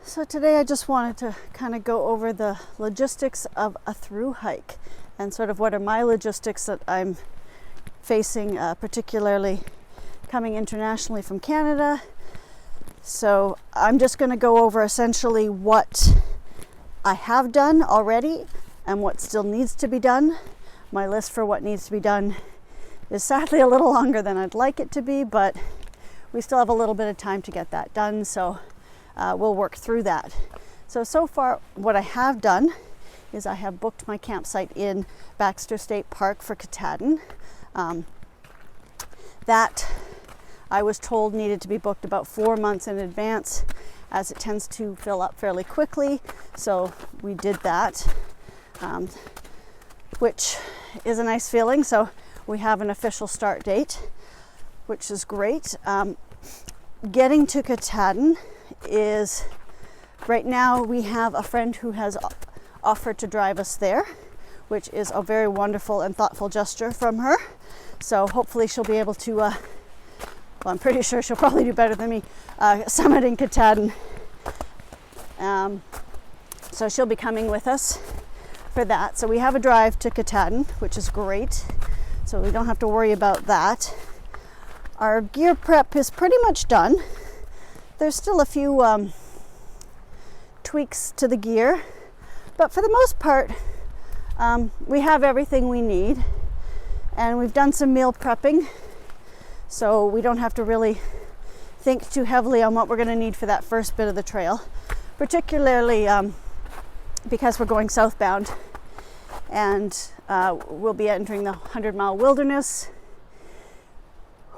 So today I just wanted to kind of go over the logistics of a thru hike and sort of what are my logistics that I'm facing, particularly coming internationally from Canada. So I'm just going to go over essentially what I have done already and what still needs to be done. My list for what needs to be done is sadly a little longer than I'd like it to be, but we still have a little bit of time to get that done. So we'll work through that. So far what I have done is I have booked my campsite in Baxter State Park for Katahdin. That I was told needed to be booked about 4 months in advance, as it tends to fill up fairly quickly. So we did that, which is a nice feeling. So we have an official start date, which is great. Getting to Katahdin is, right now we have a friend who has offered to drive us there, which is a very wonderful and thoughtful gesture from her. So hopefully she'll be able to, well, I'm pretty sure she'll probably do better than me, summiting Katahdin. So she'll be coming with us for that. So we have a drive to Katahdin, which is great. So we don't have to worry about that. Our gear prep is pretty much done. There's still a few tweaks to the gear, but for the most part, we have everything we need, and we've done some meal prepping, so we don't have to really think too heavily on what we're going to need for that first bit of the trail, particularly because we're going southbound, and we'll be entering the 100-mile wilderness.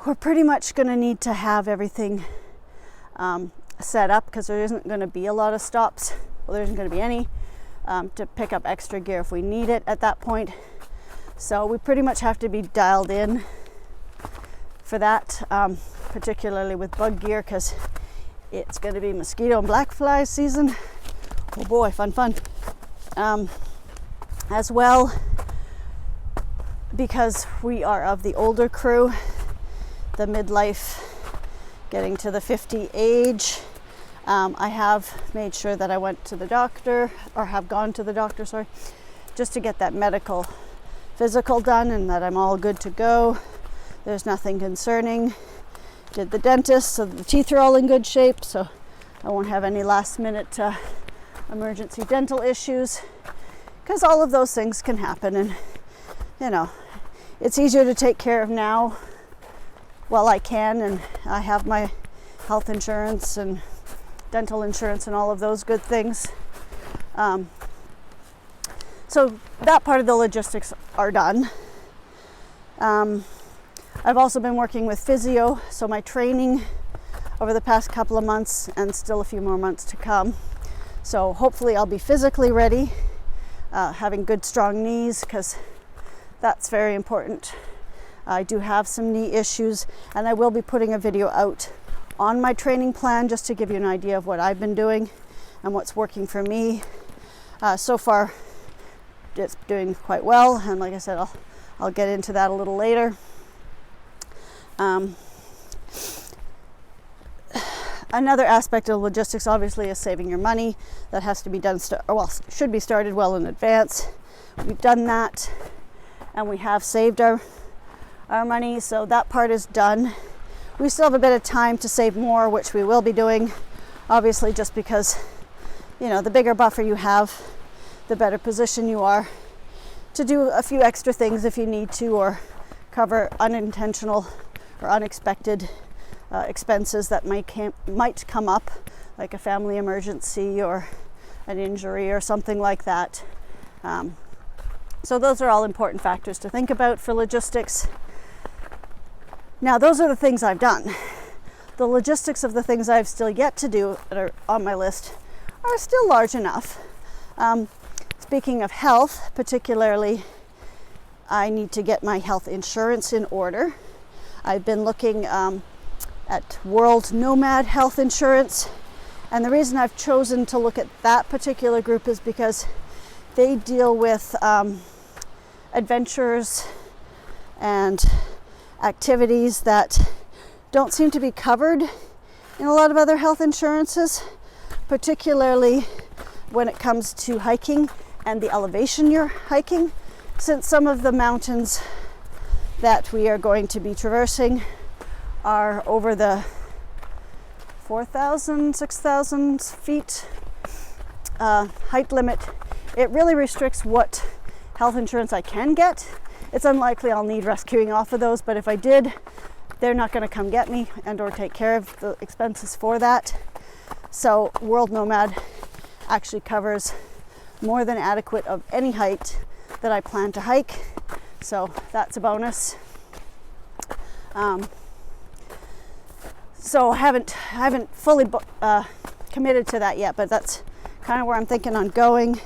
We're pretty much going to need to have everything set up, because there isn't going to be a lot of stops. Well, there isn't going to be any to pick up extra gear if we need it at that point. So we pretty much have to be dialed in for that, particularly with bug gear, because it's going to be mosquito and black fly season. Oh boy, fun. As well, because we are of the older crew, the midlife, getting to the 50 age, I have made sure that I went to the doctor, or have gone to the doctor, sorry, just to get that medical physical done and that I'm all good to go. There's nothing concerning. Did the dentist, so the teeth are all in good shape, so I won't have any last minute emergency dental issues, because all of those things can happen, and you know, it's easier to take care of now while I can, and I have my health insurance and dental insurance and all of those good things. So that part of the logistics are done. I've also been working with physio, so my training over the past couple of months, and still a few more months to come. So hopefully I'll be physically ready, having good strong knees, because that's very important. I do have some knee issues, and I will be putting a video out on my training plan just to give you an idea of what I've been doing and what's working for me. So far, it's doing quite well, and like I said, I'll get into that a little later. Another aspect of logistics, obviously, is saving your money. That has to be done, should be started well in advance. We've done that, and we have saved our money, so that part is done. We still have a bit of time to save more, which we will be doing, obviously, just because, you know, the bigger buffer you have, the better position you are to do a few extra things if you need to, or cover unintentional or unexpected expenses that might come up, like a family emergency or an injury or something like that. So those are all important factors to think about for logistics. Now, those are the things I've done. The logistics of the things I've still yet to do that are on my list are still large enough. Speaking of health, particularly, I need to get my health insurance in order. I've been looking at World Nomad Health Insurance, and the reason I've chosen to look at that particular group is because they deal with adventures and activities that don't seem to be covered in a lot of other health insurances, particularly when it comes to hiking and the elevation you're hiking, since some of the mountains that we are going to be traversing are over the 4,000, 6,000 feet height limit. It really restricts what health insurance I can get. It's unlikely I'll need rescuing off of those, but if I did, they're not going to come get me and or take care of the expenses for that. So World Nomad actually covers more than adequate of any height that I plan to hike. So that's a bonus. So I haven't fully committed to that yet, but that's kind of where I'm thinking on going.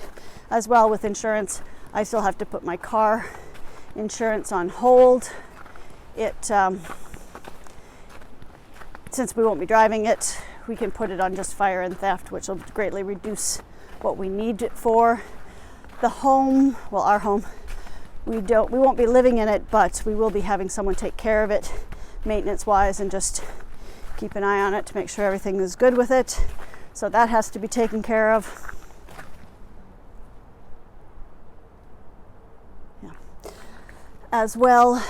As well with insurance, I still have to put my car insurance on hold. Since we won't be driving it, we can put it on just fire and theft, which will greatly reduce what we need it for. The home, well, our home, we won't be living in it, but we will be having someone take care of it maintenance wise and just keep an eye on it to make sure everything is good with it. So that has to be taken care of. Yeah. As well,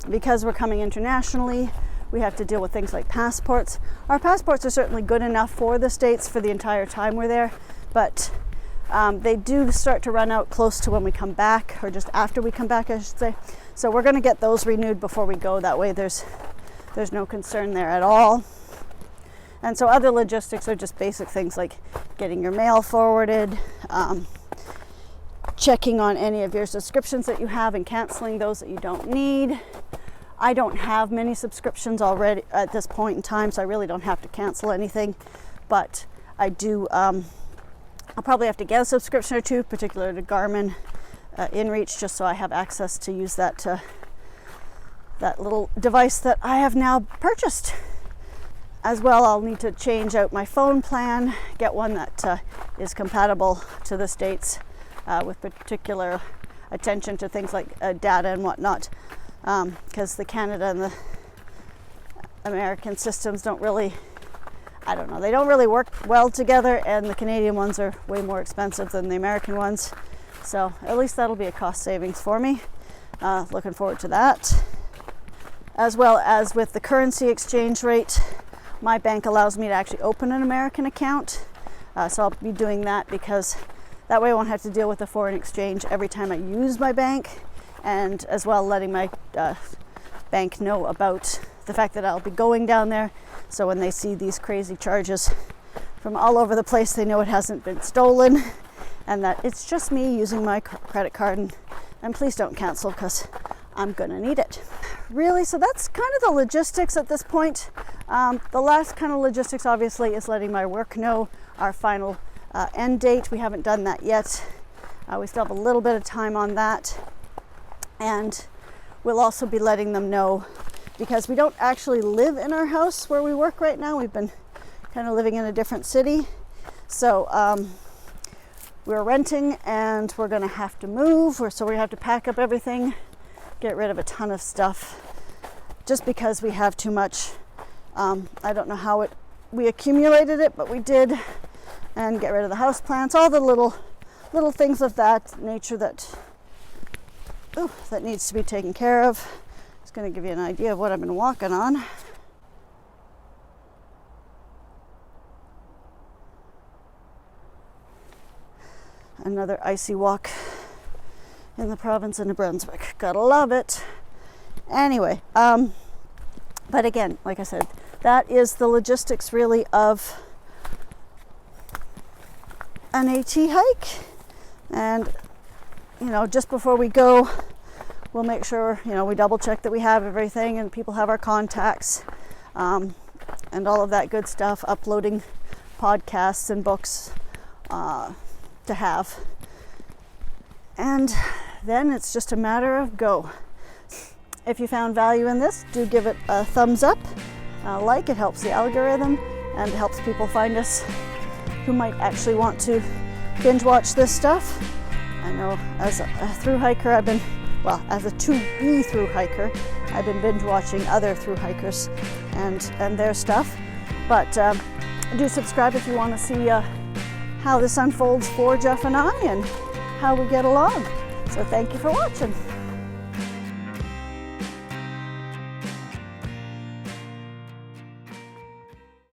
because we're coming internationally, we have to deal with things like passports. Our passports are certainly good enough for the States for the entire time we're there, but they do start to run out close to when we come back, or just after we come back, I should say. So we're going to get those renewed before we go. That way there's no concern there at all. And so other logistics are just basic things like getting your mail forwarded, checking on any of your subscriptions that you have and canceling those that you don't need. I don't have many subscriptions already at this point in time, so I really don't have to cancel anything. But I do, I'll probably have to get a subscription or two, particularly to Garmin InReach, just so I have access to use that little device that I have now purchased. As well, I'll need to change out my phone plan, get one that is compatible to the States with particular attention to things like data and whatnot, because the Canada and the American systems don't really, they don't really work well together, and the Canadian ones are way more expensive than the American ones. So at least that'll be a cost savings for me. Looking forward to that. As well as with the currency exchange rate, my bank allows me to actually open an American account. So I'll be doing that because that way I won't have to deal with the foreign exchange every time I use my bank, and as well letting my bank know about the fact that I'll be going down there. So when they see these crazy charges from all over the place, they know it hasn't been stolen and that it's just me using my credit card. And please don't cancel, because I'm gonna need it. Really, so that's kind of the logistics at this point. The last kind of logistics obviously is letting my work know our final end date. We haven't done that yet. We still have a little bit of time on that. And we'll also be letting them know, because we don't actually live in our house where we work right now. We've been kind of living in a different city. So we're renting, and we're gonna have to move. So we have to pack up everything, get rid of a ton of stuff, just because we have too much. I don't know how we accumulated it, but we did. And get rid of the house plants, all the little things of that nature that needs to be taken care of. Just going to give you an idea of what I've been walking on. Another icy walk in the province of New Brunswick. Gotta love it. Anyway, but again, like I said, that is the logistics really of an AT hike. And just before we go, we'll make sure we double check that we have everything and people have our contacts, and all of that good stuff, uploading podcasts and books to have. And then it's just a matter of go. If you found value in this, do give it a thumbs up. It helps the algorithm and helps people find us who might actually want to binge watch this stuff. I know as a thru hiker, as a 2B thru hiker, I've been binge watching other thru hikers and their stuff. But Do subscribe if you want to see how this unfolds for Jeff and I and how we get along. So thank you for watching.